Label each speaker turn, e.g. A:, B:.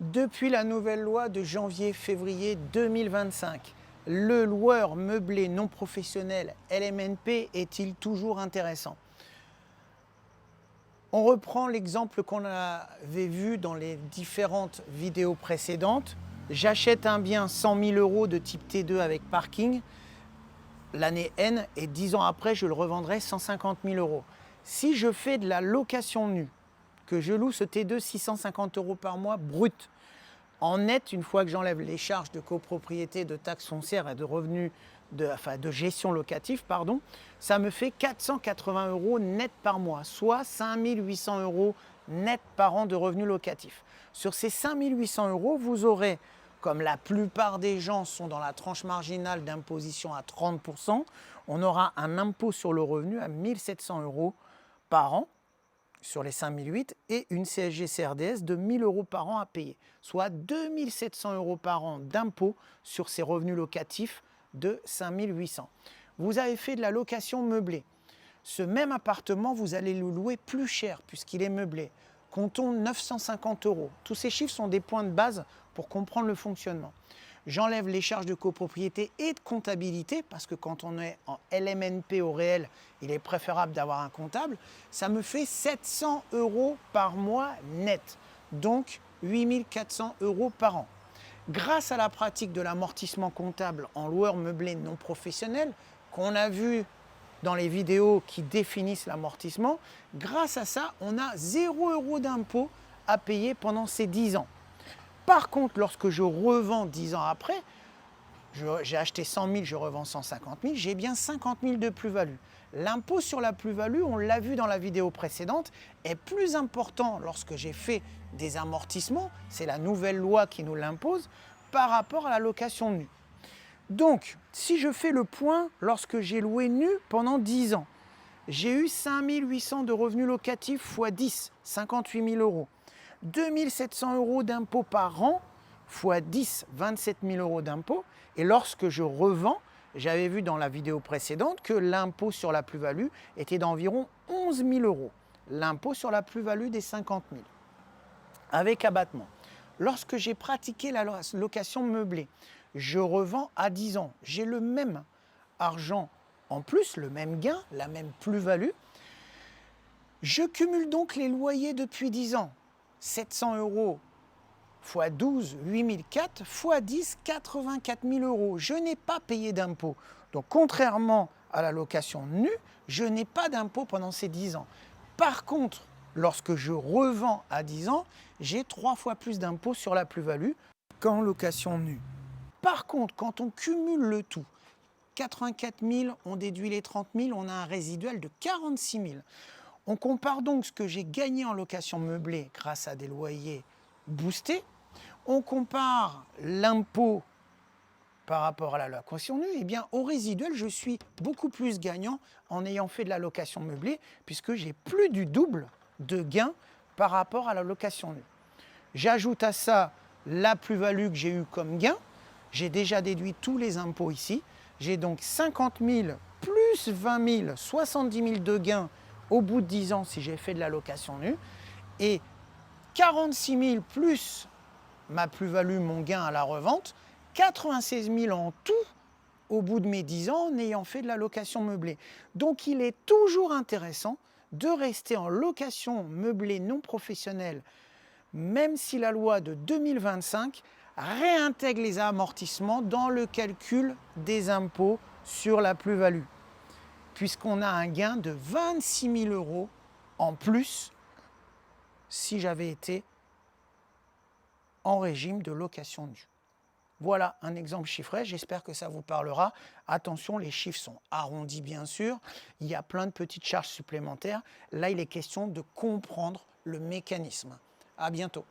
A: Depuis la nouvelle loi de janvier-février 2025, le loueur meublé non professionnel LMNP est-il toujours intéressant? On reprend l'exemple qu'on avait vu dans les différentes vidéos précédentes. J'achète un bien 100 000 € de type T2 avec parking l'année N et 10 ans après, je le revendrai 150 000 €. Si je fais de la location nue, que je loue ce T2 650 € par mois brut, en net, une fois que j'enlève les charges de copropriété, de taxes foncières et de revenus de gestion locative, pardon, ça me fait 480 € net par mois, soit 5 800 € net par an de revenus locatifs. Sur ces 5 800 €, vous aurez, comme la plupart des gens sont dans la tranche marginale d'imposition à 30%, on aura un impôt sur le revenu à 1 700 € par an sur les 5 008 et une CSG-CRDS de 1 000 € par an à payer, soit 2 700 € par an d'impôt sur ces revenus locatifs de 5 800. Vous avez fait de la location meublée. Ce même appartement, vous allez le louer plus cher puisqu'il est meublé. Comptons 950 €. Tous ces chiffres sont des points de base pour comprendre le fonctionnement. J'enlève les charges de copropriété et de comptabilité, parce que quand on est en LMNP au réel, il est préférable d'avoir un comptable. Ça me fait 700 € par mois net, donc 8 400 € par an. Grâce à la pratique de l'amortissement comptable en loueur meublé non professionnel, qu'on a vu dans les vidéos qui définissent l'amortissement, grâce à ça, on a 0 € d'impôt à payer pendant ces 10 ans. Par contre, lorsque je revends 10 ans après, j'ai acheté 100 000, je revends 150 000, j'ai bien 50 000 de plus-value. L'impôt sur la plus-value, on l'a vu dans la vidéo précédente, est plus important lorsque j'ai fait des amortissements, c'est la nouvelle loi qui nous l'impose, par rapport à la location nue. Donc, si je fais le point, lorsque j'ai loué nu pendant 10 ans, j'ai eu 5 800 de revenus locatifs x 10, 58 000 €. 2 700 € d'impôts par an, x 10, 27 000 € d'impôts. Et lorsque je revends, j'avais vu dans la vidéo précédente que l'impôt sur la plus-value était d'environ 11 000 €. L'impôt sur la plus-value des 50 000, avec abattement. Lorsque j'ai pratiqué la location meublée, je revends à 10 ans. J'ai le même argent en plus, le même gain, la même plus-value. Je cumule donc les loyers depuis 10 ans. 700 € x 12, 8004, x 10, 84 000 €. Je n'ai pas payé d'impôt. Donc, contrairement à la location nue, je n'ai pas d'impôt pendant ces 10 ans. Par contre, lorsque je revends à 10 ans, j'ai 3 fois plus d'impôt sur la plus-value qu'en location nue. Par contre, quand on cumule le tout, 84 000, on déduit les 30 000, on a un résiduel de 46 000. On compare donc ce que j'ai gagné en location meublée grâce à des loyers boostés. On compare l'impôt par rapport à la location nue. Et bien, au résiduel, je suis beaucoup plus gagnant en ayant fait de la location meublée puisque j'ai plus du double de gains par rapport à la location nue. J'ajoute à ça la plus-value que j'ai eue comme gain. J'ai déjà déduit tous les impôts ici. J'ai donc 50 000 plus 20 000, 70 000 de gains au bout de 10 ans si j'ai fait de la location nue. Et 46 000 plus ma plus-value, mon gain à la revente, 96 000 en tout au bout de mes 10 ans en ayant fait de la location meublée. Donc il est toujours intéressant de rester en location meublée non professionnelle, même si la loi de 2025 réintègre les amortissements dans le calcul des impôts sur la plus-value, puisqu'on a un gain de 26 000 € en plus si j'avais été en régime de location nue. Voilà un exemple chiffré, j'espère que ça vous parlera. Attention, les chiffres sont arrondis bien sûr, il y a plein de petites charges supplémentaires. Là, il est question de comprendre le mécanisme. À bientôt.